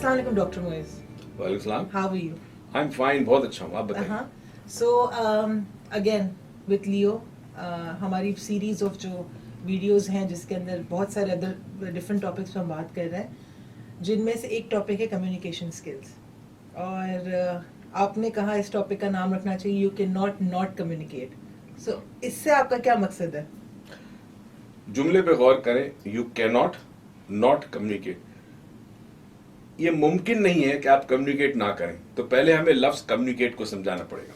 अस्सलाम वालेकुम डॉक्टर मोइज। वालेकुम सलाम। How are you? I am fine, बहुत अच्छा हूँ, आप बताइए। सो अगेन विथ लियो हमारी सीरीज ऑफ जो वीडियोस हैं जिसके अंदर बहुत सारे अदर डिफरेंट टॉपिक्स पर हम बात कर रहे हैं, जिनमें से एक टॉपिक है कम्युनिकेशन स्किल्स। और आपने कहा इस टॉपिक का नाम रखना चाहिए यू कैन नॉट कम्युनिकेट। सो इससे आपका क्या मकसद है? जुमले पे गौर करें, यू कैनॉट नॉट कम्युनिकेट। ये मुमकिन नहीं है कि आप कम्युनिकेट ना करें, तो पहले हमें लफ्ज कम्युनिकेट को समझाना पड़ेगा।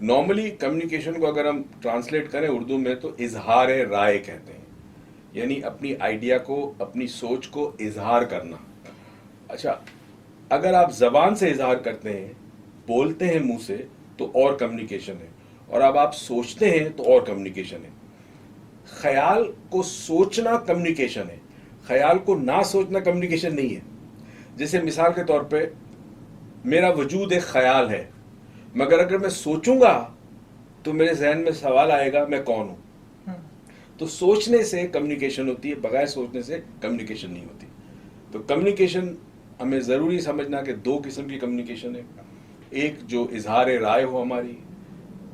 नॉर्मली कम्युनिकेशन को अगर हम ट्रांसलेट करें उर्दू में तो इजहार राय कहते हैं, यानी अपनी आइडिया को, अपनी सोच को इजहार करना। अच्छा, अगर आप जबान से इजहार करते हैं, बोलते हैं मुंह से, तो और कम्युनिकेशन है, और अब आप सोचते हैं तो और कम्युनिकेशन है। ख्याल को सोचना कम्युनिकेशन है, ख्याल को ना सोचना कम्युनिकेशन नहीं है। जैसे मिसाल के तौर पे मेरा वजूद एक ख्याल है, मगर अगर मैं सोचूंगा तो मेरे जहन में सवाल आएगा मैं कौन हूं। तो सोचने से कम्युनिकेशन होती है, बगैर सोचने से कम्युनिकेशन नहीं होती। तो कम्युनिकेशन हमें ज़रूरी समझना कि दो किस्म की कम्युनिकेशन है, एक जो इजहार राय हो हमारी,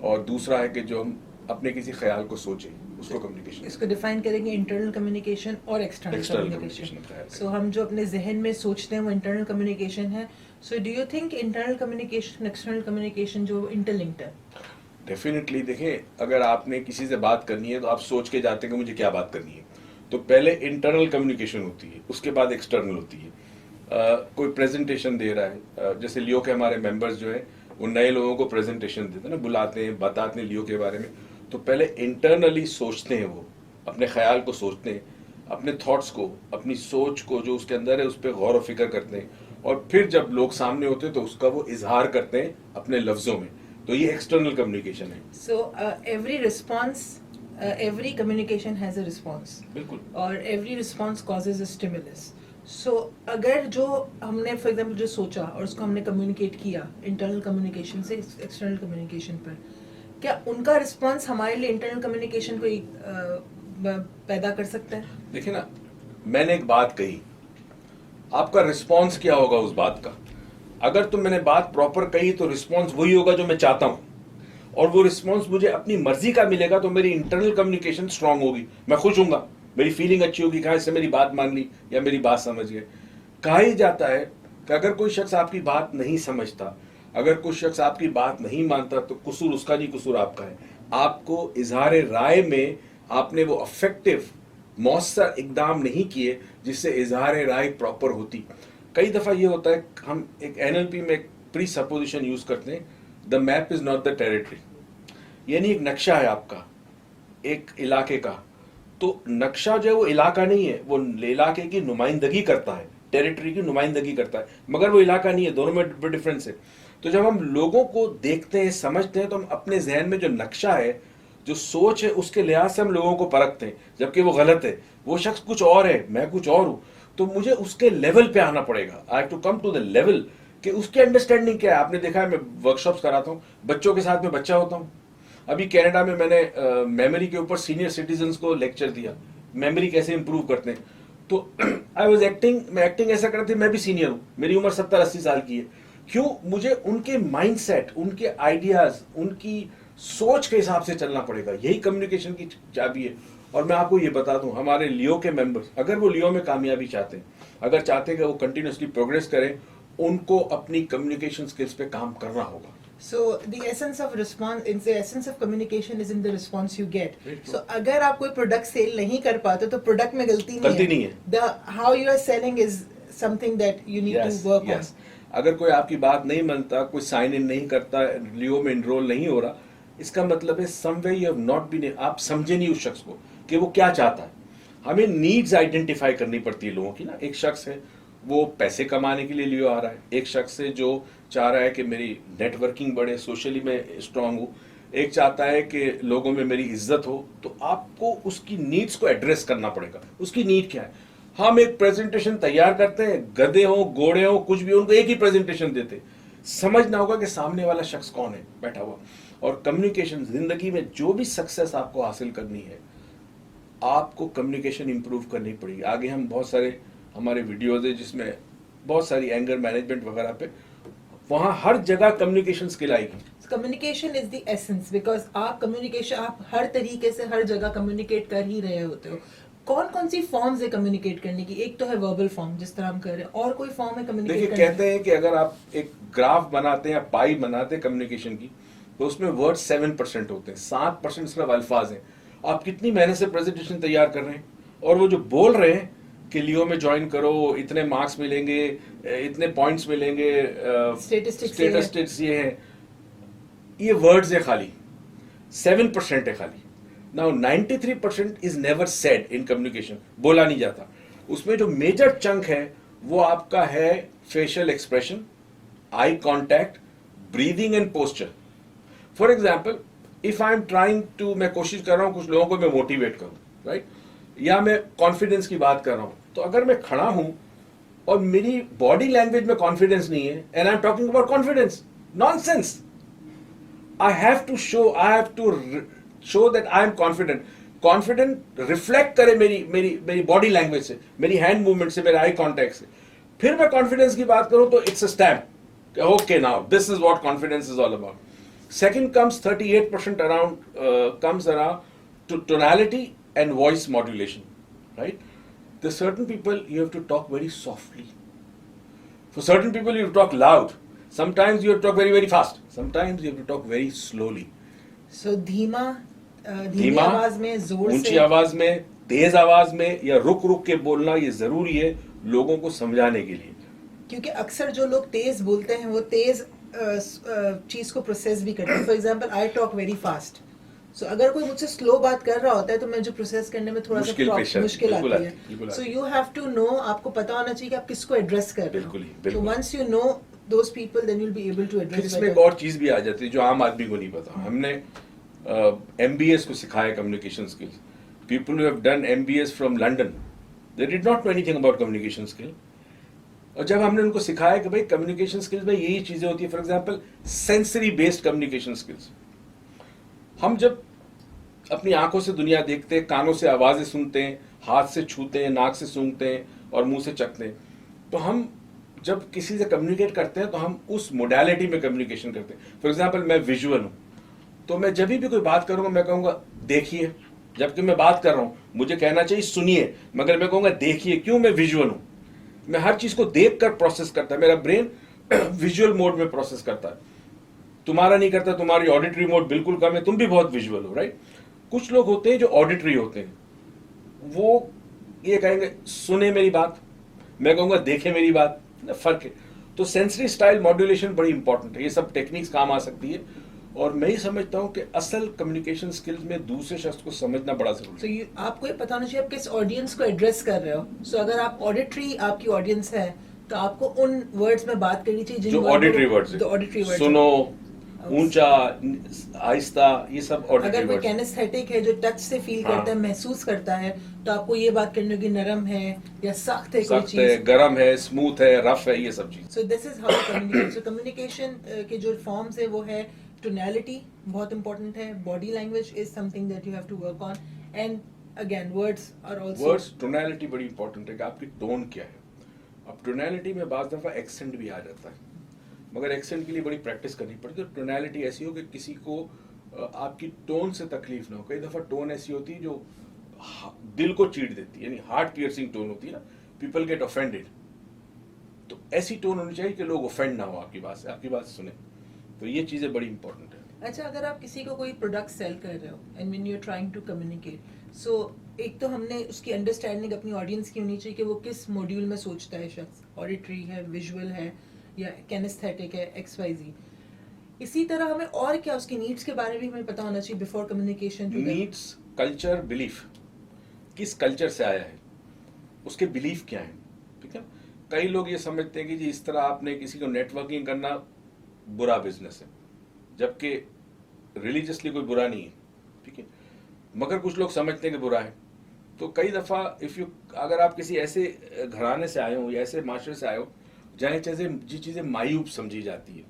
और दूसरा है कि जो हम अपने किसी ख्याल को सोचें, उसको कम्युनिकेशन। इसको डिफाइन करेंगे इंटरनल कम्युनिकेशन और एक्सटर्नल कम्युनिकेशन। सो हम जो अपने जहन में सोचते हैं वो इंटरनल कम्युनिकेशन है। So do you think internal communication external communication जो इंटरलिंक्ड है? डेफिनेटली। देखें, अगर आपने किसी से बात करनी है तो आप सोच के जाते हैं कि मुझे क्या बात करनी है, तो पहले इंटरनल कम्युनिकेशन होती है, उसके बाद एक्सटर्नल होती है। कोई प्रेजेंटेशन दे रहा है, जैसे लियो के हमारे मेंबर्स जो है वो नए लोगों को प्रेजेंटेशन देते हैं ना, बुलाते हैं, बताते हैं लियो के बारे में, तो पहले इंटरनली सोचते हैं, वो अपने ख्याल को सोचते हैं, अपने थॉट्स को, अपनी सोच को जो उसके अंदर है उस पर गौर व फिक्र करते हैं, और फिर जब लोग सामने होते हैं तो उसका वो इजहार करते हैं अपने लफ्जों में। तो ये एक्सटर्नल कम्युनिकेशन है। So every response, every communication has a response. बिल्कुल। और every response causes a stimulus. So अगर जो हमने फॉर एग्जांपल जो सोचा और उसको हमने कम्युनिकेट किया इंटरनल कम्युनिकेशन से एक्सटर्नल कम्युनिकेशन पर, क्या उनका रिस्पॉन्स हमारे लिए इंटरनल कम्युनिकेशन को पैदा कर सकता है? देखिए ना, मैंने एक बात कही, आपका रिस्पॉन्स क्या होगा उस बात का? अगर तो मैंने बात प्रॉपर कही तो रिस्पॉन्स वही होगा जो मैं चाहता हूं, और वो रिस्पॉन्स मुझे अपनी मर्जी का मिलेगा, तो मेरी इंटरनल कम्युनिकेशन स्ट्रांग होगी, मैं खुश हूंगा, मेरी फीलिंग अच्छी होगी, कहा इससे मेरी बात मान ली या मेरी बात समझ गए। कहा ही जाता है कि अगर कोई शख्स आपकी बात नहीं समझता, अगर कोई शख्स आपकी बात नहीं मानता, तो कसूर उसका नहीं, कसूर आपका है। आपको इजहार राय में आपने वो अफेक्टिव मौसर इकदाम नहीं किए जिससे इजहार राय प्रॉपर होती। कई दफ़ा ये होता है, हम एक एनएलपी में एक प्री सपोजिशन यूज करते हैं, the map is not the territory, यानी एक नक्शा है आपका एक इलाके का, तो नक्शा जो है वो इलाका नहीं है, वो इलाके की नुमाइंदगी करता है, टेरिटरी की नुमाइंदगी करता है, मगर वो इलाका नहीं है, दोनों में डिफरेंस है। तो जब हम लोगों को देखते हैं, समझते हैं, तो हम अपने जहन में जो नक्शा है, जो सोच है, उसके लिहाज से हम लोगों को परखते हैं, जबकि वो गलत है। वो शख्स कुछ और है, मैं कुछ और हूं, तो मुझे उसके लेवल पे आना पड़ेगा। I have to come to the level कि उसकी अंडरस्टैंडिंग क्या है। आपने देखा है, मैं वर्कशॉप्स कराता हूँ, बच्चों के साथ में बच्चा होता हूँ। अभी कनाडा में मैंने मेमोरी के ऊपर सीनियर सिटीजन्स को लेक्चर दिया, मेमोरी कैसे इंप्रूव करते हैं। तो आई वॉज एक्टिंग, मैं एक्टिंग ऐसा करती, मैं भी सीनियर हूँ, मेरी उम्र 70-80 साल की है। क्यों? मुझे उनके माइंडसेट, उनके आइडियाज, उनकी सोच के हिसाब से चलना पड़ेगा। यही कम्युनिकेशन की चाबी है। और मैं आपको ये बता दूं, हमारे लियो के मेंबर्स अगर वो लियो में कामयाबी चाहते हैं, अगर चाहते हैं कि वो कंटिन्यूसली प्रोग्रेस करें, उनको अपनी कम्युनिकेशन स्किल्स पे काम करना होगा। So the essence of response, in the essence of communication is in the response you get. Very true. So अगर आप कोई प्रोडक्ट सेल नहीं कर पाते तो प्रोडक्ट में गलती नहीं है। The how you are selling is something that you need to work on. अगर कोई आपकी बात नहीं मानता, कोई साइन इन नहीं करता, लियो में इनरोल नहीं हो रहा, इसका मतलब है someway you have not been, आप समझे नहीं उस शख्स को कि वो क्या चाहता है। हमें नीड्स आइडेंटिफाई करनी पड़ती है लोगों की ना। एक शख्स है वो पैसे कमाने के लिए लियो आ रहा है, एक शख्स है जो चाह रहा है कि मेरी नेटवर्किंग बढ़े, सोशली मैं स्ट्रांग हूँ, एक चाहता है कि लोगों में मेरी इज्जत हो। तो आपको उसकी नीड्स को एड्रेस करना पड़ेगा। उसकी नीड क्या है? हम एक प्रेजेंटेशन तैयार करते हैं, गधे हो, घोड़े हो, कुछ भी, उनको एक ही प्रेजेंटेशन देते। समझना होगा कि सामने वाला शख्स कौन है बैठा हुआ। और कम्युनिकेशन, जिंदगी में जो भी सक्सेस आपको हासिल करनी है, आपको कम्युनिकेशन इंप्रूव करनी पड़ेगी। आगे हम बहुत सारे हमारे वीडियोज है जिसमें बहुत सारी एंगर मैनेजमेंट वगैरह पे, वहाँ हर जगह कम्युनिकेशन स्किल आएगी। Communication is the essence, because आप कम्युनिकेशन आप हर तरीके से हर जगह कम्युनिकेट कर ही रहे होते हो। कौन कौन सी फॉर्म्स है कम्युनिकेट करने की? एक तो है वर्बल फॉर्म जिस तरह हम कर रहे हैं, और कोई फॉर्म है कम्युनिकेट देखिए, करने कहते हैं कि अगर आप एक ग्राफ बनाते हैं या पाई बनाते हैं कम्युनिकेशन की, तो उसमें वर्ड 7% होते हैं, 7% सिर्फ अल्फाज हैं। आप कितनी मेहनत से प्रेजेंटेशन तैयार कर रहे हैं, और वो जो बोल रहे हैं कि लियो में ज्वाइन करो, इतने मार्क्स मिलेंगे, इतने पॉइंट्स मिलेंगे, स्टेटिस्टिक्स ये है, ये वर्ड्स है खाली, 7% है खाली। Now 93% is never said in communication, बोला नहीं जाता। उसमें जो मेजर चंक है वो आपका है facial expression, eye contact, breathing and posture. For example, if I am trying to, मैं कोशिश कर रहा हूं कुछ लोगों को मैं मोटिवेट करूं, राइट, या मैं कॉन्फिडेंस की बात कर रहा हूं, तो अगर मैं खड़ा हूं और मेरी बॉडी लैंग्वेज में कॉन्फिडेंस नहीं है, and I am talking about confidence, nonsense. I have to show that I am confident. Confident reflect करे मेरी बॉडी लैंग्वेज से, मेरी हैंड मूवमेंट से, मेरे आई कॉन्टैक्ट से। फिर मैं कॉन्फिडेंस की बात करूं तो it's a stamp, okay now this is what confidence is all about. Second comes 38% around tonality and voice modulation, right. There are certain people you have to talk very softly. For certain people you have to talk loud. Sometimes you have to talk very very fast. Sometimes you have to talk very slowly. So धीमी आवाज में, जोर ऊंची से, आवाज में, तेज आवाज में, या रुक रुक के बोलना, ये जरूरी है लोगों को समझाने के लिए। क्योंकि अक्सर जो लोग तेज बोलते हैं वो तेज चीज को प्रोसेस भी करते हैं। For example, I talk very fast, so अगर कोई मुझसे स्लो बात कर रहा होता है तो मैं जो प्रोसेस करने में थोड़ा सा मुश्किल आती है। So you have to know, आपको पता होना चाहिए कि आप किसको एड्रेस कर रहे हो। तो once you know those people, then you'll be able to address. इसमें एक और चीज भी आ जाती है जो आम आदमी को नहीं पता। हमने MBS को सिखाया communication skills. People who have done MBS from London, they did not know anything about communication skill. और जब हमने उनको सिखाया कि भाई कम्युनिकेशन स्किल्स में यही चीजें होती है, for example sensory based communication skills. हम जब अपनी आंखों से दुनिया देखते हैं, कानों से आवाजें सुनते हैं, हाथ से छूते हैं, नाक से सूंघते हैं और मुंह से चखते हैं, तो हम जब किसी से कम्युनिकेट करते हैं तो हम उस मोडालिटी में कम्युनिकेशन करते हैं। फॉर एग्जांपल, मैं विजुअल हूं, तो मैं जब भी कोई बात करूंगा मैं कहूंगा देखिए, जबकि मैं बात कर रहा हूं मुझे कहना चाहिए सुनिए, मगर मैं कहूंगा देखिए। क्यों? मैं विजुअल हूं, मैं हर चीज को देख कर प्रोसेस करता है, मेरा ब्रेन विजुअल मोड में प्रोसेस करता है। तुम्हारा नहीं करता, तुम्हारी ऑडिटरी मोड बिल्कुल कम है, तुम भी बहुत विजुअल हो, राइट। कुछ लोग होते हैं जो ऑडिटरी होते हैं, वो ये कहेंगे सुने मेरी बात, मैं कहूंगा देखे मेरी बात, फर्क है। तो सेंसरी स्टाइल मॉड्यूलेशन बड़ी इंपॉर्टेंट है, ये सब टेक्निक्स काम आ सकती है। और मैं ही समझता हूं कि असल कम्युनिकेशन स्किल्स में दूसरे शख्स को समझना बड़ा जरूरी है। आपको ये पता होना चाहिए आप किस ऑडियंस को एड्रेस कर रहे हो। सो अगर आप ऑडिटरी आपकी ऑडियंस है तो आपको उन वर्ड्स में बात करनी चाहिए जो ऑडिटरी वर्ड्स है, सुनो, ऊंचा, आहिस्ता, ये सब ऑडिटरी। अगर कोई कैनेस्थेटिक है जो टच से फील करता है, महसूस करता है, तो आपको ये बात करनी होगी नरम है या सख्त है, कोई चीज गरम है, स्मूथ है, रफ है, ये सब चीज। So this is how communicate. So communication के जो फॉर्म्स है वो है टोनैलिटी बहुत इंपॉर्टेंट है, body language is something that you have to work on, and again words are also words. Tonality बड़ी इंपॉर्टेंट है कि आपकी टोन क्या है। अब टोनैलिटी में बाज़ दफा एक्सेंट भी आ जाता है, मगर एक्सेंट के लिए बड़ी प्रैक्टिस करनी पड़ती है। तो टोनैलिटी ऐसी हो कि किसी को आपकी टोन से तकलीफ ना हो। कई दफ़ा टोन ऐसी होती है जो दिल को चीड़ देती है, यानी हार्ट पियर्सिंग टोन होती है ना, पीपल गेट ऑफेंडेड। तो ऐसी टोन होनी चाहिए कि लोग ऑफेंड ना हो आपकी बात से, आपकी बात सुने। तो ये चीज़ें बड़ी इंपॉर्टेंट है। अच्छा, अगर आप किसी को कोई प्रोडक्ट सेल कर रहे हो and when you are trying to communicate, so एक तो हमने उसकी अंडरस्टैंडिंग अपनी ऑडियंस की होनी चाहिए कि वो किस मॉड्यूल में सोचता है शख्स, ऑडिटरी है, विजुअल है या कैनेस्थेटिक है, XYZ। इसी तरह हमें और क्या उसकी नीड्स के बारे में भी हमें पता होना चाहिए before communication. Needs, culture, belief, किस कल्चर से आया है, उसके बिलीफ क्या है, ठीक है। कई लोग ये समझते हैं कि जी इस तरह आपने किसी को नेटवर्किंग करना बुरा बिजनेस है, जबकि रिलीजियसली कोई बुरा नहीं है, ठीक है, मगर कुछ लोग समझते हैं कि बुरा है। तो कई दफ़ा अगर आप किसी ऐसे घराने से आए हो या ऐसे माशरे से आए हो जहाँ जी चीज़ें मायूब समझी जाती है,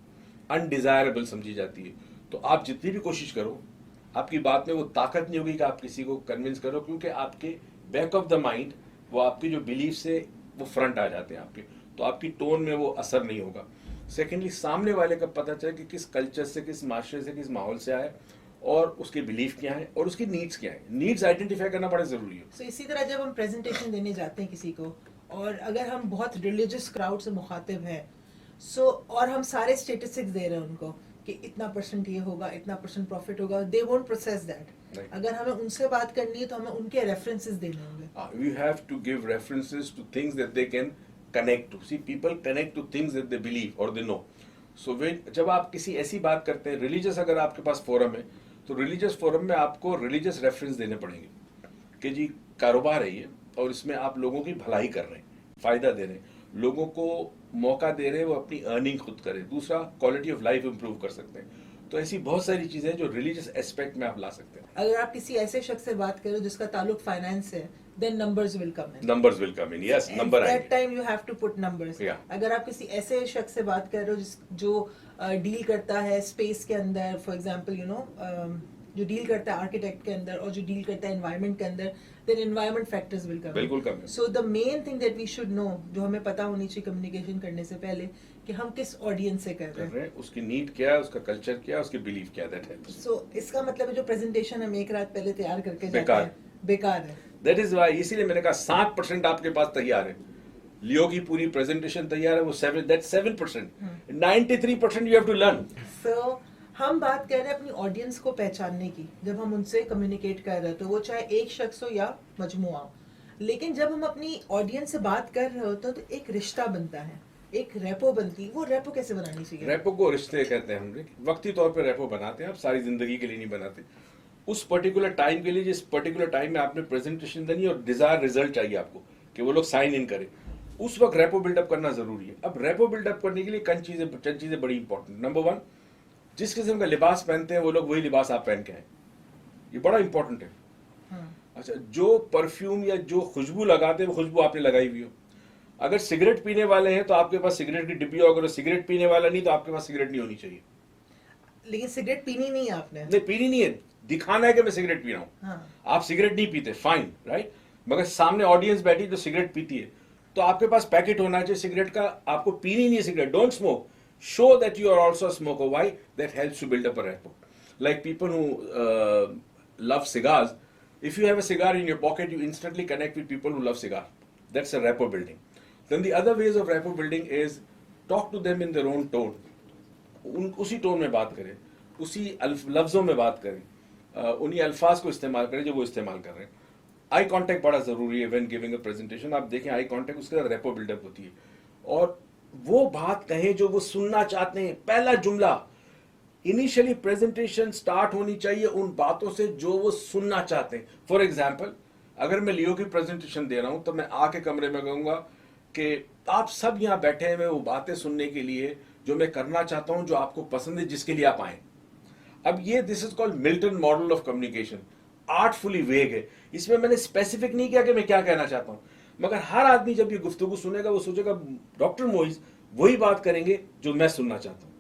अनडिज़ायरेबल समझी जाती है, तो आप जितनी भी कोशिश करो आपकी बात में वो ताकत नहीं होगी कि आप किसी को कन्विंस करो, क्योंकि आपके बैक ऑफ द माइंड वो आपके जो बिलीफ से वो फ्रंट आ जाते हैं आपके। तो आपकी टोन में वो असर नहीं होगा। सेकेंडली, सामने वाले का पता चले कि किस कल्चर से, किस माशरे से, किस माहौल से आए और उसके बिलीफ क्या है और उसकी नीड्स क्या है। नीड्स आइडेंटिफाई करना बड़ा जरूरी है। So, इसी तरह जब हम प्रेजेंटेशन देने जाते हैं किसी को, और अगर हम बहुत रिलीजियस क्राउड से मुखातिब हैं, और हम सारे स्टेटिस्टिक्स दे रहे हैं उनको कि इतना % ये होगा, इतना % प्रॉफिट होगा, दे वोंट प्रोसेस दैट। अगर हमें उनसे बात करनी है तो हमें उनके रेफरेंसेस देने होंगे। We have to give references to things that they can connect to. See, people connect to things that they believe or they know. So जब आप किसी ऐसी बात करते हैं, रिलीजियस अगर आपके पास फोरम है, तो रिलीजियस फोरम में आपको रिलीजियस रेफरेंस देने पड़ेंगे कि जी कारोबार है ये, और इसमें आप लोगों की भलाई कर रहे हैं, फायदा दे रहे हैं, लोगों को मौका दे रहे हैं वो अपनी अर्निंग खुद करें। दूसरा, क्वालिटी ऑफ लाइफ इंप्रूव कर सकते हैं। तो ऐसी बहुत सारी चीजें जो रिलीजियस एस्पेक्ट में आप ला सकते हैं। अगर आप किसी ऐसे शख्स से बात करो जिसका ताल्लुक फाइनेंस है, then numbers will come in. Numbers will come in. Yes, number At that आएंगे। time you have to put numbers. Yeah. अगर आप किसी ऐसे शख्स से बात कर रहे हो जो डील करता है स्पेस के अंदर, फॉर एग्जांपल जो डील करता है आर्किटेक्ट के अंदर और जो डील करता है एनवायरनमेंट के अंदर, then environment factors will come in. बिल्कुल कम है। So the main thing that we should know, जो हमें पता होनी चाहिए कम्युनिकेशन करने से पहले, कि हम किस ऑडियंस से कर रहे हैं। उसकी नीड क्या है, उसका कल्चर क्या है, उसकी बिलीफ क्या है, दैट हेल्प्स। So इसका मतलब है जो प्रेजेंटेशन हम एक रात पहले तैयार करके जाते बेकार। हैं, बेकार है। दैट इज वाई, इसीलिए मैंने कहा 7% आपके पास तैयार है। लियो की पूरी प्रेजेंटेशन तैयार है, वो 7%। 93% you have to learn. So हम बात कर रहे हैं अपनी ऑडियंस को पहचानने की। जब हम उनसे कम्युनिकेट कर रहे हो, तो वो चाहे एक शख्स हो या मजमुआ हो, लेकिन जब हम अपनी ऑडियंस से बात कर रहे होते हैं तो एक रिश्ता बनता है, एक रेपो बनती है। वो रेपो कैसे बनानी चाहिए? रेपो को रिश्ते कहते हैं हम। वक्ती तौर पे रेपो बनाते हैं, आप सारी जिंदगी के लिए नहीं बनाते। उस पर्टिकुलर टाइम के लिए, जिस पर्टिकुलर टाइम में आपने प्रेजेंटेशन देनी और डिजायर रिजल्ट चाहिए आपको कि वो लोग साइन इन करें, उस वक्त रेपो बिल्डअप करना जरूरी है। अब रेपो बिल्डअप करने के लिए चंद चीजें बड़ी इंपॉर्टेंट। नंबर 1, जिस किस्म का लिबास पहनते हैं वो लोग वही लिबास आप पहन के आए, ये बड़ा इंपॉर्टेंट है। अच्छा, जो परफ्यूम या जो खुशबू लगाते हैं वो खुशबू आपने लगाई हुई हो। अगर सिगरेट पीने वाले हैं तो आपके पास सिगरेट की डिब्बी हो, अगर सिगरेट पीने वाला नहीं तो आपके पास सिगरेट नहीं होनी चाहिए। लेकिन सिगरेट पीनी नहीं है आपने। नहीं, पीनी नहीं है, दिखाना है कि मैं सिगरेट पी रहा हूँ। हाँ। आप सिगरेट नहीं पीते, फाइन, राइट, मगर सामने ऑडियंस बैठी जो सिगरेट पीती है, तो आपके पास पैकेट होना चाहिए सिगरेट का। आपको पीनी नहीं है cigarette, don't smoke, show that you are also a smoker. Why? That helps to build up a rapport. Like people who love cigars, if you have a cigar in your pocket, you instantly connect with people who love cigar. That's a rapport building. Then the other ways of rapport building is talk to them in their own tone. उसी tone में बात करें, उसी लफ्जों में बात करें, उन्हीं अल्फाज को इस्तेमाल करें जो वो इस्तेमाल कर रहे हैं। आई कॉन्टेक्ट बड़ा जरूरी है व्हेन गिविंग अ प्रेजेंटेशन। आप देखें आई कॉन्टेक्ट, उसके बाद रेपो बिल्डअप होती है और वो बात कहें जो वो सुनना चाहते हैं। पहला जुमला, इनिशियली प्रेजेंटेशन स्टार्ट होनी चाहिए उन बातों से जो वो सुनना चाहते हैं। फॉर एग्जाम्पल, अगर मैं लियो की प्रेजेंटेशन दे रहा हूं तो मैं आके कमरे में कहूंगा कि आप सब यहाँ बैठे हैं वो बातें सुनने के लिए जो मैं करना चाहता हूं, जो आपको पसंद है, जिसके लिए आप आए। अब ये this is called Milton model of communication. आर्टफुली वेग है, इसमें मैंने स्पेसिफिक नहीं किया कि मैं क्या कहना चाहता हूं, मगर हर आदमी जब ये गुफ्तगू सुनेगा वो सोचेगा डॉक्टर मोइज वही बात करेंगे जो मैं सुनना चाहता हूँ।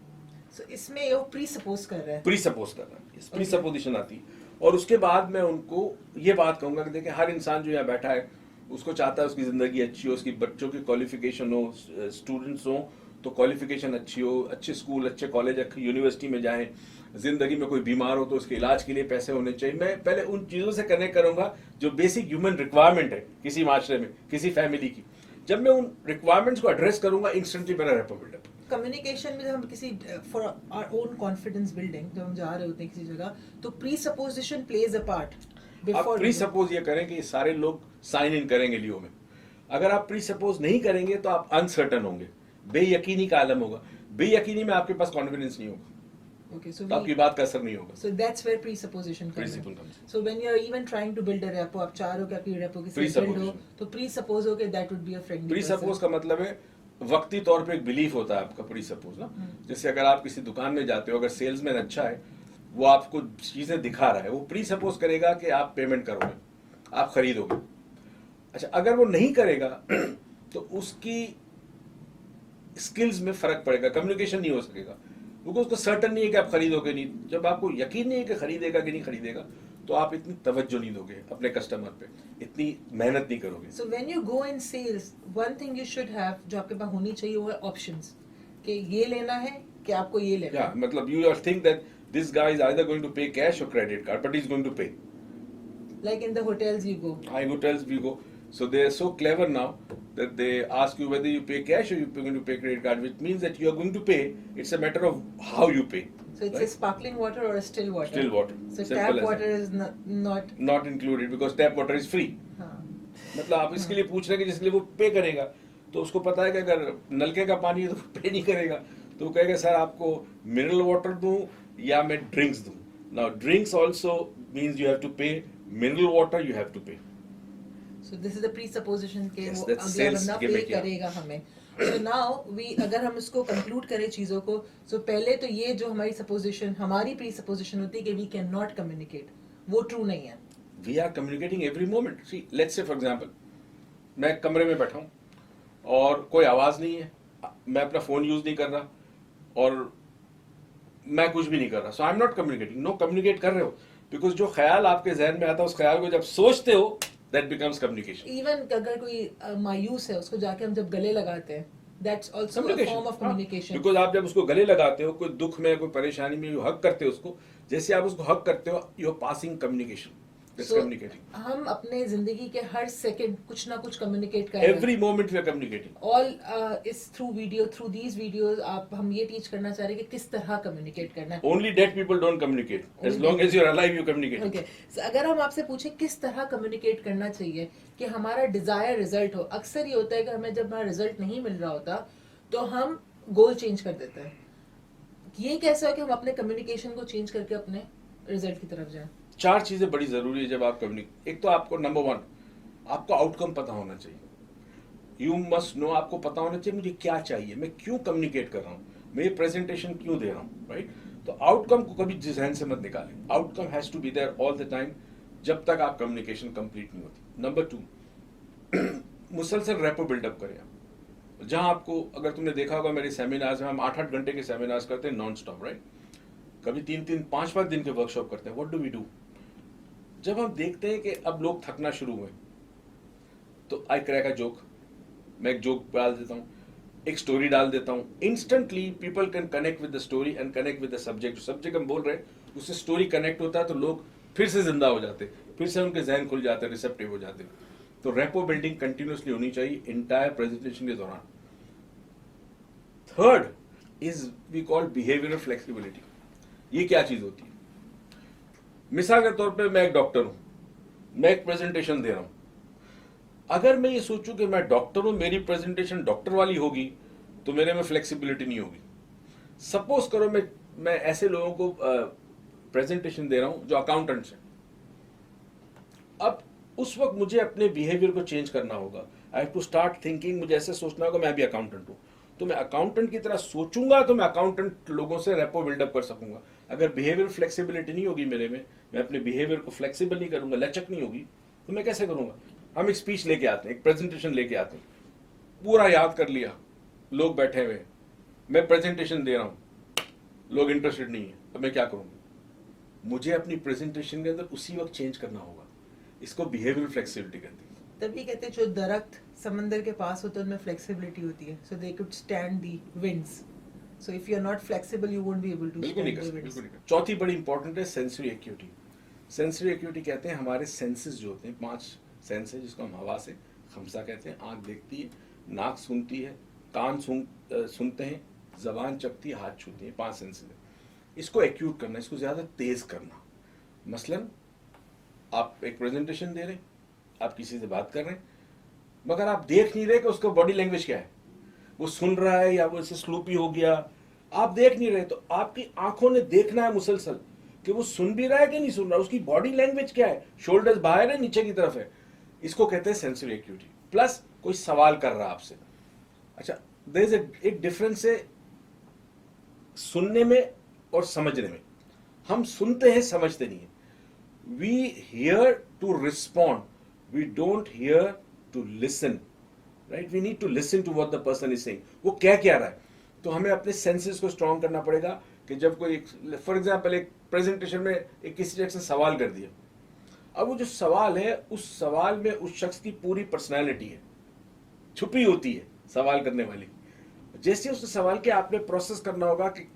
So, इसमें वो प्री सपोज कर रहा है। प्री सपोज कर रहा है, प्री सपोजिशन आती है। और उसके बाद मैं उनको ये बात कहूंगा कि देखिए हर इंसान जो यहाँ बैठा है उसको चाहता है उसकी जिंदगी अच्छी हो, उसकी बच्चों की क्वालिफिकेशन हो, स्टूडेंट्स हो तो क्वालिफिकेशन अच्छी हो, अच्छे स्कूल, अच्छे कॉलेज, अच्छी यूनिवर्सिटी में जाएं, जिंदगी में कोई बीमार हो तो उसके इलाज के लिए पैसे होने चाहिए। मैं पहले उन चीजों से कनेक्ट करूंगा जो बेसिक ह्यूमन रिक्वायरमेंट है किसी माशरे में, किसी फैमिली की। जब मैं उन रिक्वायरमेंट्स को एड्रेस करूंगा, इंस्टेंटली मेरा रेपो बिल्डअप। कम्युनिकेशन में जब हम किसी for our own confidence building जब हम जा रहे होते हैं किसी जगह, तो presupposition plays a part. आप प्री सपोज ये करें कि सारे लोग साइन इन करेंगे लियो में। अगर आप प्री सपोज नहीं करेंगे तो आप अनसर्टन होंगे, बेयकीनी का आलम होगा। बेयकीनी में आपके पास कॉन्फिडेंस नहीं होगा, Okay, so तो आपकी बात का असर नहीं होगा। So that's where presupposition comes in. So when you are even trying to build a rapport, आप चाह रहे हो कि आपकी rapport किसी से build हो, तो presuppose हो कि that would be a friendly person. प्रीसपोज का मतलब है वक्ती तौर पे एक बिलीफ होता है आपका प्रीसपोज ना। जैसे अगर आप किसी दुकान में जाते हो, अगर सेल्समैन अच्छा है, वो आपको चीजें दिखा रहा है, वो प्रीसपोज करेगा कि आप पेमेंट करोगे, आप खरीदोगे। अच्छा, अगर वो नहीं करेगा तो उसकी स्किल्स में फर्क पड़ेगा, कम्युनिकेशन नहीं हो सकेगा, क्योंकि उसको सर्टन नहीं है कि आप खरीदोगे नहीं। जब आपको यकीन नहीं है कि खरीदेगा कि नहीं खरीदेगा, तो आप इतनी तवज्जो नहीं दोगे अपने कस्टमर पे, इतनी मेहनत नहीं करोगे। So when you go in sales, one thing you should have जो आपके पास होनी चाहिए वो है options, कि ये लेना है कि आपको ये लेना Yeah, है. मतलब you are think that this guy is either going to pay cash or credit card, but he's going to pay. Like in the hotels you go. High hotels we go, so they are so clever now that they ask you whether you pay cash or you're going to pay credit card, which means that you are going to pay. It's a matter of how you pay. So it's a Right? sparkling water or a still water. Still water. So Simple tap as water that. is not. Not included because tap water is free. हाँ. मतलब आप इसके लिए पूछ रहे हैं कि जिसके लिए वो पे करेगा, तो उसको पता है कि अगर नलके का पानी है तो पे नहीं करेगा, तो वो कहेगा सर आपको मिनरल वाटर दूं या मैं ड्रिंक्स दूं. Now drinks also means you have to pay, mineral water you have to pay. So this is the presupposition कि Yes, वो that's अगला sales बंदा के पे में क्या? करेगा हमें. So now we अगर हम इसको conclude करें चीज़ों को, so पहले तो ये जो हमारी supposition, हमारी presupposition होती है कि we cannot communicate, वो true नहीं है. We are communicating every moment. See, let's say for example, मैं एक कमरे में बैठा हूँ और कोई आवाज़ नहीं है, मैं अपना फ़ोन यूज़ नहीं कर रहा और मैं कुछ भी नहीं कर रहा, so I am not communicating. No, communicate कर रहे हो, बिकॉज जो ख्याल आपके जहन में आता है उस ख्याल को जब सोचते हो दैट बिकम्स कम्युनिकेशन. Even अगर कोई मायूस है उसको जाके हम जब गले लगाते हैं, that's also a form of communication. Because आप जब उसको गले लगाते हो, कोई दुख में कोई परेशानी में यू हक करते हो उसको, जैसे आप उसको हक करते हो you are passing communication. That's So, communicating. हम अपने जिंदगी के हर सेकंड कुछ ना कुछ कम्युनिकेट कर रहे हैं. Every moment we are communicating. All is through video, through these videos आप हम ये टीच करना चाह रहे हैं कि किस तरह कम्युनिकेट करना है. Only dead people don't communicate. As long as you are alive you communicate. Okay, अगर हम आपसे पूछें किस तरह कम्युनिकेट करना चाहिए कि हमारा डिजायर रिजल्ट हो, अक्सर ये होता है कि हमें जब हमारा रिजल्ट नहीं मिल रहा होता तो हम गोल चेंज कर देते हैं. ये कैसे हो कि हम अपने कम्युनिकेशन को चेंज करके अपने रिजल्ट की तरफ जाएं? चार चीजें बड़ी जरूरी है जब आप कम्युनिकेट. एक तो आपको नंबर वन, आपको आउटकम पता होना चाहिए. यू मस्ट नो, आपको पता होना चाहिए मुझे क्या चाहिए, मैं क्यों कम्युनिकेट कर रहा हूँ, मैं ये प्रेजेंटेशन क्यों दे रहा हूँ. राइट? तो आउटकम को कभी जहन से मत निकालें. Outcome has to be there all the time जब तक आप कम्युनिकेशन कंप्लीट नहीं होती. नंबर टू, मुसलसल रैपो बिल्डअप करें आप. जहां आपको, अगर तुमने देखा होगा मेरे सेमिनार्स में, हम 8-8 घंटे के सेमिनार्स करते हैं नॉन स्टॉप. राइट? कभी 3-3, 5-5 दिन के वर्कशॉप करते हैं. What do we do? जब हम देखते हैं कि अब लोग थकना शुरू हुए, तो आई क्रैक अ जोक, मैं एक जोक डाल देता हूँ, एक स्टोरी डाल देता हूँ. Instantly people can connect with the story and connect with the subject. Subject हम बोल रहे हैं उससे स्टोरी कनेक्ट होता है तो लोग फिर से जिंदा हो जाते, फिर से उनके जहन खुल जाते, रिसेप्टिव हो जाते. तो रेपो बिल्डिंग कंटिन्यूसली होनी चाहिए इंटायर प्रेजेंटेशन के दौरान. Third is we call behavioural flexibility. ये क्या चीज होती है? मिसाल के तौर पे मैं एक डॉक्टर हूं, मैं एक प्रेजेंटेशन दे रहा हूं. अगर मैं ये सोचूं कि मैं डॉक्टर हूं, मेरी प्रेजेंटेशन डॉक्टर वाली होगी, तो मेरे में फ्लेक्सिबिलिटी नहीं होगी. सपोज करो मैं ऐसे लोगों को प्रेजेंटेशन दे रहा हूं जो अकाउंटेंट्स हैं. अब उस वक्त मुझे अपने बिहेवियर को चेंज करना होगा. I have to start thinking, मुझे ऐसे सोचना होगा मैं भी अकाउंटेंट हूं, तो मैं अकाउंटेंट की तरह सोचूंगा तो मैं अकाउंटेंट लोगों से रेपो बिल्डअप कर सकूंगा. अगर बिहेवियर फ्लेक्सिबिलिटी नहीं होगी मेरे में, मैं अपने बिहेवियर को फ्लेक्सिबल नहीं करूंगा, लचक नहीं होगी, तो मैं कैसे करूंगा? हम एक स्पीच लेके आते हैं, एक प्रेजेंटेशन लेके आते हैं, पूरा याद कर लिया, लोग बैठे हुए, मैं प्रेजेंटेशन दे रहा हूं, लोग इंटरेस्टेड नहीं है, अब मैं क्या करूंगा? मुझे अपनी प्रेजेंटेशन के अंदर उसी वक्त चेंज करना होगा. इसको बिहेवियर फ्लेक्सिबिलिटी कहते हैं. तभी कहते हैं जो दरख्त समंदर के पास होते हैं उनमें फ्लेक्सिबिलिटी होती है, so they could stand the winds. So if you are not flexible you won't be able to बिल्कुल नहीं कर स्टैंड सकते, द बिल्कुल विंड्स. नहीं कर. चौथी बड़ी इंपॉर्टेंट है सेंसरी एक्यूटी. सेंसरी एक्यूटी कहते हैं हमारे सेंसेस जो होते हैं, 5 सेंस है जिसको हम हवा से खमसा कहते हैं. आंख देखती है, नाक सुनती है, कान सुनते हैं, जबान चखती है, हाथ छूती है. 5 सेंसेस है. इसको एक्यूट करना, इसको ज्यादा तेज करना. मसलन आप एक प्रेजेंटेशन दे रहे हैं, आप किसी से बात कर रहे हैं, मगर आप देख नहीं रहे कि उसका बॉडी लैंग्वेज क्या है, वो सुन रहा है या वो इससे स्लूपी हो गया, आप देख नहीं रहे. तो आपकी आंखों ने देखना है मुसलसल कि वो सुन भी रहा है कि नहीं सुन रहा, उसकी बॉडी लैंग्वेज क्या है, शोल्डर्स बाहर है नीचे की तरफ है. इसको कहते हैं सेंसरी एक्यूटी. प्लस कोई सवाल कर रहा है आपसे. अच्छा, देयर इज एक डिफरेंस है सुनने में और समझने में. हम सुनते हैं, समझते नहीं है. We hear to respond, we don't hear to listen. Right? We need to listen to what the person is saying. वो क्या रहा है. तो हमें अपने सेंसेस को स्ट्रॉन्ग करना पड़ेगा कि जब कोई, फॉर एग्जाम्पल एक प्रेजेंटेशन में एक किसी से सवाल कर दिया, अब वो जो सवाल है, उस सवाल में उस शख्स की पूरी पर्सनैलिटी है, छुपी होती है सवाल करने वाली। जैसे उसने सवाल किया, आपने प्रोसेस करना होगा कि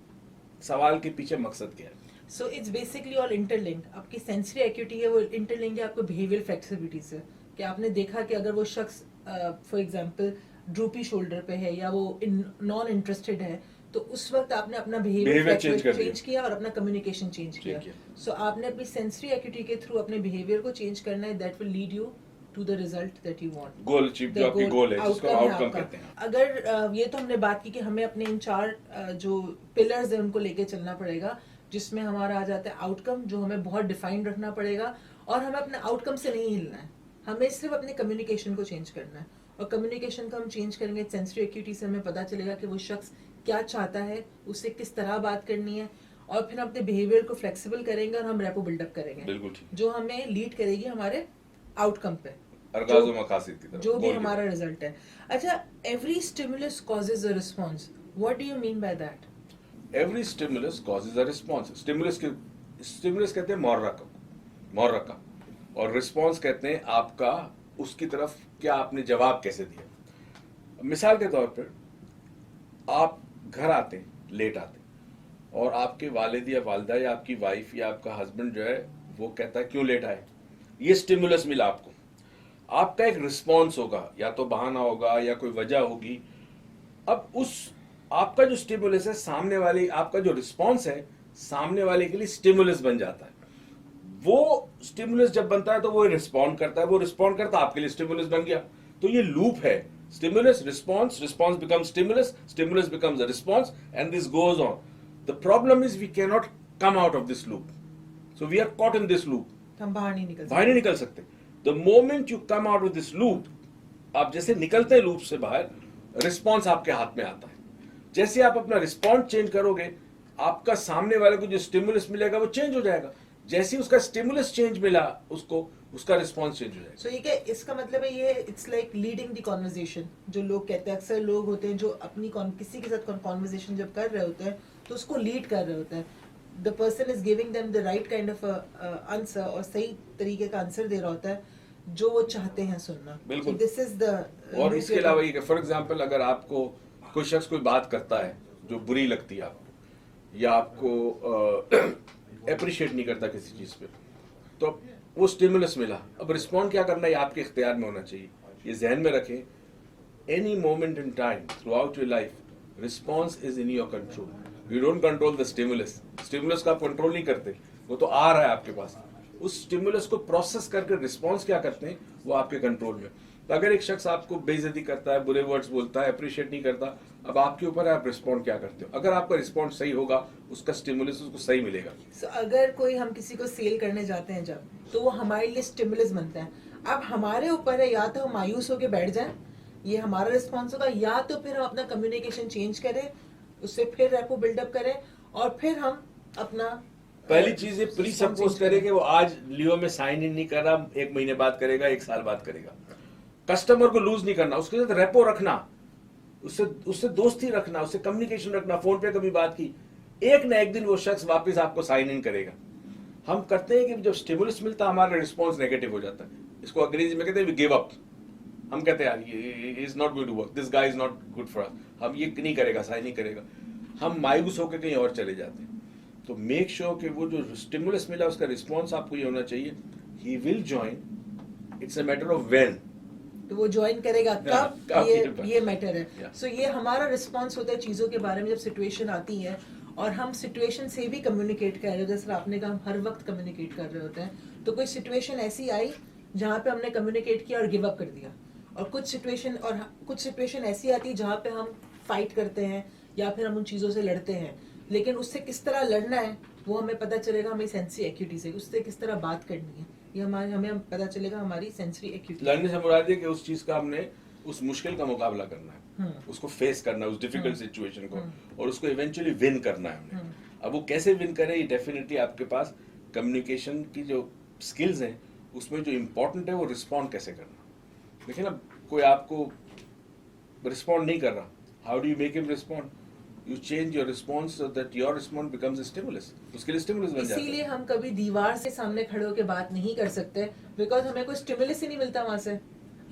सवाल के पीछे मकसद क्या है। So it's basically all interlinked. आपकी सेंसरी एक्यूटी है वो इंटरलिंक्ड है आपको बिहेवियर फ्लेक्सिबिलिटी से, कि आपने देखा कि अगर वो शख्स फॉर एग्जांपल ड्रूपी शोल्डर पे है या वो नॉन इंटरेस्टेड है, तो उस वक्त आपने अपना Behavior बिहेवियर change कर चेंज किया और अपना कम्युनिकेशन चेंज किया। किया। सो आपने अपनी सेंसरी एक्यूटी के थ्रू अपने बिहेवियर को चेंज करना है, that will lead you to the result that you want. Goal achieve, जो आपकी गोल है, जिसको आउटकम आपका। कहते हैं। अगर ये तो हमने बात की कि हमें अपने इन 4 जो पिलर्स हैं उनको लेके चलना पड़ेगा, जिसमें हमारा आ जाता है आउटकम, जो हमें बहुत डिफाइंड रखना पड़ेगा। और हमें अपने आउटकम से नहीं हिलना है, हमें सिर्फ अपने कम्युनिकेशन को चेंज करना है। और कम्युनिकेशन को हम चेंज करेंगे सेंसरी एक्यूटी से, हमें पता चलेगा कि वो शख्स क्या चाहता है, उससे किस तरह बात करनी है, और फिर हम अपने बिहेवियर को फ्लेक्सिबल करेंगे और हम रेपो बिल्डअप करेंगे, बिल्कुल ठीक। जो हमें लीड करेगी हमारे आउटकम पे, अर्गाज़ व मकासिद की तरफ, जो भी गोल की हमारा तरफ। रिजल्ट है। अच्छा, every stimulus causes a response, what do you mean by that? Every stimulus causes a response. Stimulus कहते हैं मुहर्रका, और रिस्पॉन्स कहते हैं आपका उसकी तरफ क्या आपने जवाब कैसे दिया। मिसाल के तौर पर, आप घर आते हैं, लेट आते हैं, और आपके वालिद या वालदा या आपकी वाइफ या आपका हस्बैंड जो है वो कहता है क्यों लेट आए, ये स्टिमुलस मिला आपको। आपका एक रिस्पॉन्स होगा, या तो बहाना होगा या कोई वजह होगी। अब उस आपका जो स्टिमुलस है, सामने वाले, आपका जो रिस्पॉन्स है सामने वाले के लिए स्टिमुलस बन जाता है। वो स्टिमुलस जब बनता है तो वो रिस्पॉन्ड करता है, वो रिस्पॉन्ड करता है, आपके लिए स्टिमुलस बन गया। तो ये लूप है, stimulus response, response becomes stimulus, stimulus becomes a response, and this goes on. The problem is we can not come out of this loop, so we are caught in this loop. हम बाहर नहीं निकल सकते। The moment you come out with this loop, आप जैसे निकलते हैं loop से बाहर, रिस्पॉन्स आपके हाथ में आता है। जैसे आप अपना रिस्पॉन्स चेंज करोगे, आपका सामने वाले को जो स्टिमुलस मिलेगा वो चेंज हो जाएगा। जैसे उसका स्टिमुलस चेंज मिला उसको, उसका रिस्पॉन्स चेंज हो जाएगा। सो ये इसका मतलब है, ये it's like leading the conversation. जो लोग कहते हैं, अक्सर लोग होते हैं जो अपनी किसी के साथ कॉन्वर्जेशन जब कर रहे होते हैं तो उसको लीड कर रहे होते हैं। The person is giving them the right kind of answer, और सही तरीके का आंसर दे रहा होता है जो वो चाहते हैं सुनना। बिल्कुल। दिस इज द और इसके अलावा ये, फॉर एग्जाम्पल, अगर आपको कोई शख्स कोई बात करता है जो बुरी लगती है आपको, या आपको अप्रिशिएट नहीं करता किसी चीज पे, तो वो स्टिमुलस मिला। अब रिस्पॉन्ड क्या करना है, आपके इख्तियार में होना चाहिए। ये जहन में रखें, any moment in time through out your life, response is in your control. You don't control the stimulus. Stimulus का आप कंट्रोल नहीं करते, वो तो आ रहा है आपके पास। उस स्टिमुलस को प्रोसेस करके रिस्पॉन्स क्या करते हैं, वो आपके कंट्रोल में। तो अगर एक शख्स आपको बेइज्जती करता है, बुरे वर्ड्स बोलता है, अप्रिशिएट नहीं करता, अब आपके ऊपर है आप रिस्पॉन्ड क्या करते हो। अगर आपका रिस्पॉन्ड सही होगा, उसका स्टिमुलस उसको सही मिलेगा। So, अगर कोई हम किसी को सेल करने जाते हैं जब, तो वो हमारे लिए स्टिमुलस बनता है। अब हमारे ऊपर है, या तो हम मायूस होकर बैठ जाएं, ये हमारा रिस्पॉन्स होगा, या तो फिर हम अपना कम्युनिकेशन चेंज करें, उससे फिर रेपो बिल्डअप करें, और फिर हम अपना पहली चीज ये प्री सपोज करे कि वो आज लियो में साइन इन नहीं कर रहा, 1 महीने बाद करेगा, 1 साल बाद करेगा। कस्टमर को लूज नहीं करना, उसके साथ रेपो रखना, उससे दोस्ती रखना, उससे कम्युनिकेशन रखना। फोन पे कभी बात की, एक ना एक दिन वो शख्स वापस आपको साइन इन करेगा। हम करते हैं कि जब स्टिमुलस मिलता है, हमारा रिस्पॉन्स नेगेटिव हो जाता है। इसको अंग्रेजी में कहते हैं वी गिव अप। हम कहते हैं यार ये is not going to work, this guy is not good for us, हम ये नहीं करेगा, साइन नहीं करेगा। हम मायूस होकर कहीं और चले जाते हैं। तो मेक श्योर कि वो जो स्टिमुलस मिला उसका रिस्पॉन्स आपको ये होना चाहिए, he will join, it's a matter of when. तो वो ज्वाइन करेगा कब, ये मैटर है। Yeah. सो ये हमारा रिस्पॉन्स होता है चीज़ों के बारे में जब सिचुएशन आती है, और हम सिचुएशन से भी कम्युनिकेट कर रहे होते हैं। जैसे आपने कहा, हम हर वक्त कम्युनिकेट कर रहे होते हैं। तो कोई सिचुएशन ऐसी आई जहाँ पे हमने कम्युनिकेट किया और गिव अप कर दिया, और कुछ सिचुएशन ऐसी आती है जहाँ पे हम फाइट करते हैं या फिर हम उन चीज़ों से लड़ते हैं। लेकिन उससे किस तरह लड़ना है वो हमें पता चलेगा हमारी सेंसरी एक्यूटी से, उससे किस तरह बात करनी है ये हमें पता चलेगा हमारी सेंसरी एक्यूटी। लड़ने से मुराद है कि उस चीज का हमने उस मुश्किल का मुकाबला करना है, उसको फेस करना है, उस डिफिकल्ट सिचुएशन को, और उसको इवेंचुअली विन करना है हमने। अब वो कैसे विन करें, ये डेफिनेटली आपके पास कम्युनिकेशन की जो स्किल्स हैं उसमें जो इम्पोर्टेंट है वो रिस्पॉन्ड कैसे करना। लेकिन अब कोई आपको रिस्पॉन्ड नहीं कर रहा, how do you make him respond. you change your response so that your response becomes a stimulus. उसके लिए stimulus बन जाता है. इसीलिए हम कभी दीवार से सामने खड़े होकर बात नहीं कर सकते, बिकॉज हमें कोई स्टिमुलस ही नहीं मिलता वहां से,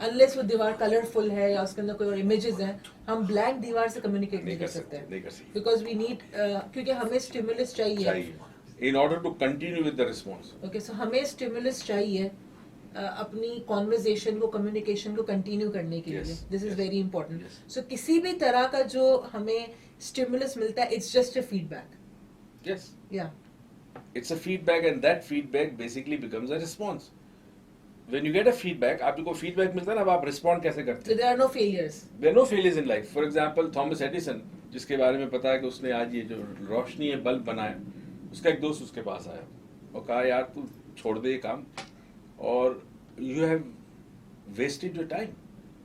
अनलेस वो दीवार कलरफुल है या उसके अंदर कोई और इमेजेस हैं. हम ब्लैंक दीवार से कम्युनिकेट नहीं कर सकते, नहीं कर सकते. बिकॉज वी नीड, क्योंकि हमें स्टिमुलस चाहिए. In order to continue with the response. Okay, so हमें स्टिमुलस चाहिए अपनी कॉन्वर्जेशन को, कम्युनिकेशन को कंटिन्यू करने के लिए. Yes, this is yes, very important. yes. सो किसी भी तरह का जो हमें स्टिमुलस मिलता है, it's just a feedback. Yes. या It's a feedback and that feedback basically becomes a response. When you get a feedback, आपको feedback मिलता है ना, अब आप respond कैसे करते सो हैं? There are no failures. There are no failures in life. For example, Thomas Edison, जिसके बारे में पता है कि उसने आज ये जो रोशनी है बल्ब बनाया, उसका एक दोस्त उसके पास आया और कहा यार तू छोड़ दे ये काम, और you have wasted your time.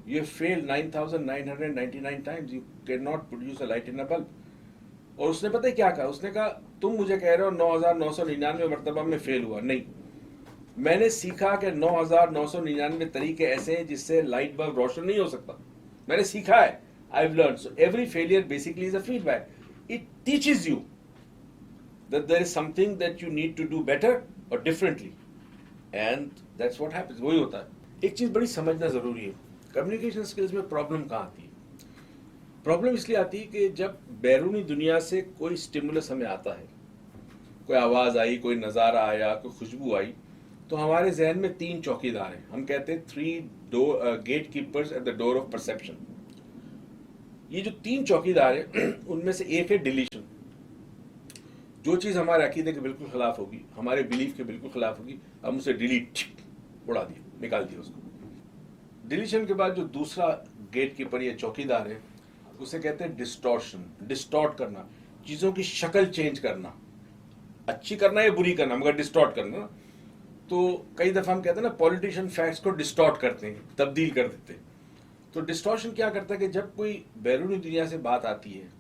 You have failed 9,999 times. You cannot produce a light in a bulb. और उसने पता है क्या कहा? उसने कहा तुम मुझे कह रहे हो 9,999 मरतबा में फेल हुआ. नहीं, मैंने सीखा कि 9,999 तरीके ऐसे हैं जिससे लाइट बल्ब रोशन नहीं हो सकता. मैंने सीखा है. I've learned. So every failure basically is a feedback. It teaches you that there is something that you need to do better or differently. And that's what happens. वही होता है. एक चीज बड़ी समझना जरूरी है. कम्युनिकेशन स्किल्स में प्रॉब्लम कहाँ आती है? प्रॉब्लम इसलिए आती है कि जब बैरूनी दुनिया से कोई स्टिमुलस हमें आता है, कोई आवाज आई, कोई नजारा आया, कोई खुशबू आई, तो हमारे जहन में 3 चौकीदार हैं. हम कहते हैं 3 gatekeepers at the door of perception. ये जो 3 चौकीदार हैं उनमें से एक है डिलीशन. जो चीज हमारे अकीदे के बिल्कुल खिलाफ होगी, हमारे बिलीफ के बिल्कुल खिलाफ होगी, हम उसे डिलीट उड़ा दिया, निकाल दिया उसको. डिलीशन के बाद जो दूसरा गेट कीपर या चौकीदार है, उसे कहते हैं डिस्टॉर्शन. डिस्टॉर्ट करना, चीजों की शक्ल चेंज करना, अच्छी करना या बुरी करना, मगर डिस्टॉर्ट करना ना. तो कई दफा हम कहते हैं ना, पॉलिटिशियन फैक्ट्स को डिस्टॉर्ट करते हैं, तब्दील कर देते हैं. तो डिस्टॉर्शन क्या करता है कि जब कोई बैरूनी दुनिया से बात आती है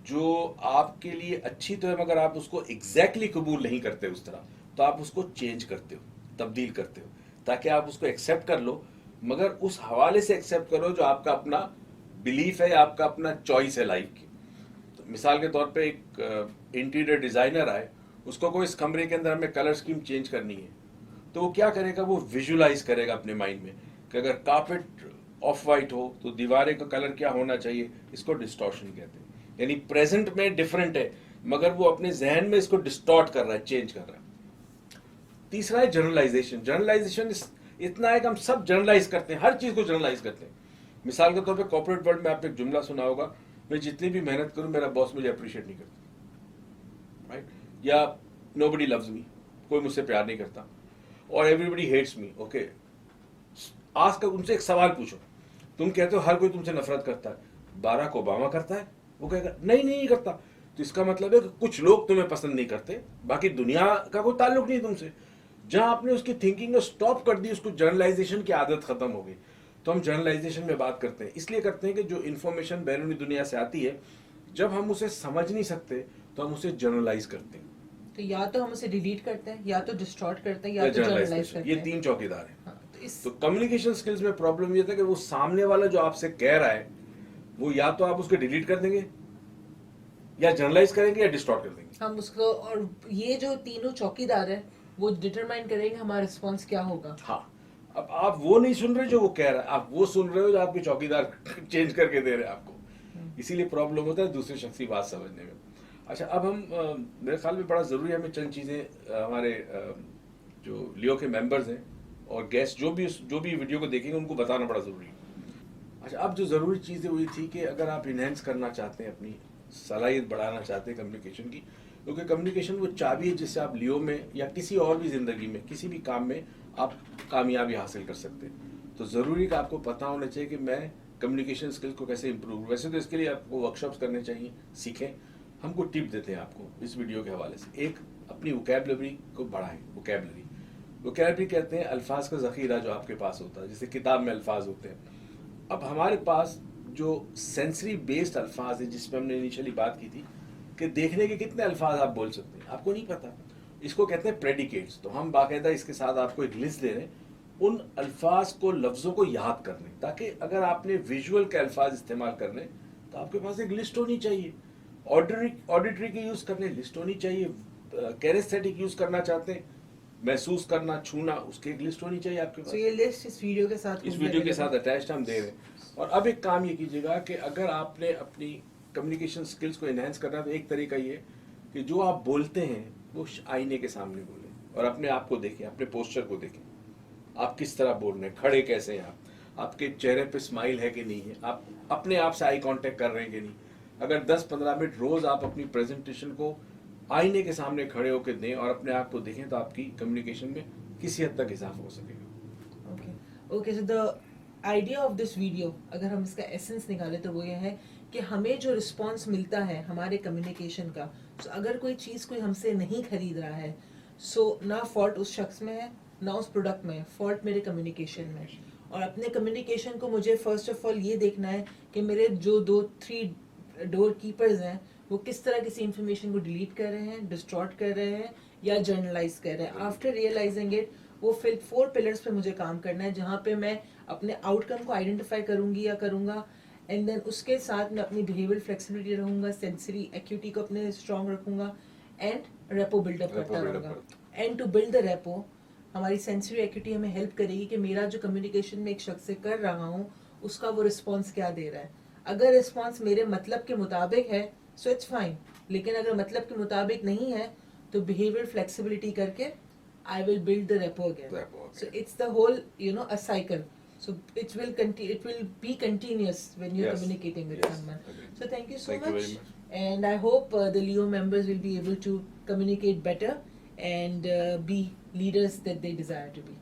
जो आपके लिए अच्छी तो है, मगर आप उसको एग्जैक्टली कबूल नहीं करते उस तरह, तो आप उसको चेंज करते हो, तब्दील करते हो, ताकि आप उसको एक्सेप्ट कर लो, मगर उस हवाले से एक्सेप्ट करो जो आपका अपना बिलीफ है, आपका अपना चॉइस है लाइफ की. तो मिसाल के तौर पे एक इंटीरियर डिजाइनर आए, उसको कोई इस कमरे के अंदर हमें कलर स्कीम चेंज करनी है, तो वो क्या करेगा? वो विजुलाइज करेगा अपने माइंड में कि अगर कारपेट ऑफ वाइट हो तो दीवारें का कलर क्या होना चाहिए. इसको डिस्टॉर्शन कहते हैं. यानी प्रेजेंट में डिफरेंट है, मगर वो अपने जहन में इसको डिस्टॉर्ट कर रहा है, चेंज कर रहा है. तीसरा है जनरलाइजेशन. जनरलाइजेशन इतना है कि हम सब जनरलाइज करते हैं, हर चीज को जनरलाइज करते हैं. मिसाल के तौर पे कॉर्पोरेट वर्ल्ड में आपने एक जुमला सुना होगा, मैं जितनी भी मेहनत करूं मेरा बॉस मुझे अप्रिशिएट नहीं करता, राइट? या नोबडी लव्स मी, कोई मुझसे प्यार नहीं करता, और एवरीबडी हेट्स मी. ओके, आज का उनसे एक सवाल पूछो, तुम कहते हो हर कोई तुमसे नफरत करता है, बाराक ओबामा करता है? वो कहेगा नहीं नहीं करता. तो इसका मतलब है कि कुछ लोग तुम्हें पसंद नहीं करते, बाकी दुनिया का कोई ताल्लुक नहीं तुमसे. जहां आपने उसकी थिंकिंग को स्टॉप कर दी, उसको जनरलाइजेशन की आदत खत्म हो गई. तो हम जनरलाइजेशन में बात करते हैं, इसलिए करते हैं कि जो इन्फॉर्मेशन बैरूनी दुनिया से आती है, जब हम उसे समझ नहीं सकते तो हम उसे जनरलाइज करते हैं. तो या तो हम उसे डिलीट करते हैं, या तो डिस्टॉर्ट करते हैं, या तो जनरलाइज करते ये हैं. 3 चौकीदार हैं. हाँ, तो कम्युनिकेशन स्किल्स में प्रॉब्लम ये था कि वो सामने वाला जो आपसे कह रहा है, वो या तो आप उसको डिलीट कर देंगे, या जनरलाइज करेंगे, या डिस्टॉर्ट कर देंगे. हम उसको, और ये जो तीनों चौकीदार हैं वो डिटरमाइन करेंगे हमारा रिस्पॉन्स क्या होगा. हाँ, अब आप वो नहीं सुन रहे जो वो कह रहा है, आप वो सुन रहे हो जो आपके चौकीदार चेंज करके दे रहे हैं आपको. इसीलिए प्रॉब्लम होता है दूसरे शख्स की बात समझने में. अच्छा, अब हम मेरे ख्याल में बड़ा ज़रूरी है हमें चंद चीज़ें हमारे जो लियो के मेंबर्स हैं और गेस्ट जो भी वीडियो को देखेंगे उनको बताना बड़ा ज़रूरी है. अच्छा, अब जो ज़रूरी चीज़ है वो ये थी कि अगर आप इन्हेंस करना चाहते हैं, अपनी सलाहियत बढ़ाना चाहते हैं कम्युनिकेशन की, क्योंकि कम्युनिकेशन वो चाबी है जिससे आप लियो में या किसी और भी ज़िंदगी में, किसी भी काम में आप कामयाबी हासिल कर सकते हैं. तो ज़रूरी कि आपको पता होना चाहिए कि मैं कम्युनिकेशन स्किल्स को कैसे इंप्रूव. वैसे तो इसके लिए आपको वर्कशॉप्स करने चाहिए, सीखें. हमको टिप देते हैं आपको इस वीडियो के हवाले से. एक, अपनी वोकैबुलरी को बढ़ाएं. वोकैबुलरी कहते हैं अल्फाज का ज़ख़ीरा जो आपके पास होता है, जैसे किताब में अल्फाज होते हैं. अब हमारे पास जो सेंसरी बेस्ड अल्फाज है, जिसमें हमने इनिशियली बात की थी कि देखने के कितने अल्फाज आप बोल सकते हैं, आपको नहीं पता. इसको कहते हैं प्रेडिकेट्स. तो हम बाकायदा इसके साथ आपको एक लिस्ट दे रहे हैं, उन अल्फाज को, लफ्ज़ों को याद करने, ताकि अगर आपने विजुअल के अल्फाज इस्तेमाल करने तो आपके पास एक लिस्ट होनी चाहिए. ऑडिटरी की यूज करने लिस्ट होनी चाहिए, कैनेस्थेटिक यूज करना चाहते हैं, महसूस करना, छूना, उसकी एक लिस्ट होनी चाहिए आपके पास। So ये लिस्ट इस वीडियो के साथ इस होगी वीडियो के available? साथ अटैच्ड हम दे रहे हैं। और अब एक काम ये कीजिएगा कि अगर आपने अपनी कम्युनिकेशन स्किल्स को एनहेंस करना है तो एक तरीका ये कि जो आप बोलते हैं वो आईने के सामने बोलें और अपने आप को देखें, अपने पोस्चर को देखें, आप किस तरह बोल रहे हैं, खड़े कैसे हैं आप, आपके चेहरे पे स्माइल है कि नहीं है, आप अपने आप से आई कांटेक्ट कर रहे हैं कि नहीं। अगर 10-15 मिनट रोज आप अपनी प्रेजेंटेशन को आईने के सामने खड़े होकर दें और अपने आप को देखें तो आपकी कम्युनिकेशन में किसी हद तक इजाफा हो सकेगा। Okay so the idea of this video, अगर हम इसका एसेंस निकालें तो वो ये है कि हमें जो रिस्पॉन्स मिलता है हमारे कम्युनिकेशन का, so अगर कोई चीज़ कोई हमसे नहीं खरीद रहा है, सो ना फॉल्ट उस शख्स में है ना उस प्रोडक्ट में है, फॉल्ट मेरे कम्युनिकेशन में है। और अपने कम्युनिकेशन को मुझे फर्स्ट ऑफ ऑल ये देखना है कि मेरे जो 2-3 डोर कीपर्स हैं वो किस तरह किसी इंफॉर्मेशन को डिलीट कर रहे हैं, डिस्ट्रॉट कर रहे हैं या जर्नलाइज कर रहे हैं। आफ्टर रियलाइजिंग इट, वो 4 पिलर्स पे मुझे काम करना है जहाँ पे मैं अपने आउटकम को आइडेंटिफाई करूंगी या करूंगा, एंड देन उसके साथ मैं अपनी बिहेवियर फ्लेक्सिबिलिटी रहूंगा, सेंसरी एक्यूटी को अपने स्ट्रॉन्ग रखूंगा एंड रेपो बिल्डअप करता रहूंगा। And to build the rapport, हमारी सेंसरी एक्यूटी हमें हेल्प करेगी कि मेरा जो कम्युनिकेशन में एक शख्स से कर रहा हूँ उसका वो रिस्पॉन्स क्या दे रहा है। अगर रिस्पॉन्स मेरे मतलब के मुताबिक है सो इट्स फाइन, लेकिन अगर मतलब के मुताबिक नहीं है तो बिहेवियर फ्लेक्सिबिलिटी करके I will build the repo again. So it's the whole, a cycle. So it will be continuous when you're Yes. communicating with Yes. someone. Agreed. So thank you so Thank you much. very much. And I hope the Leo members will be able to communicate better and be leaders that they desire to be.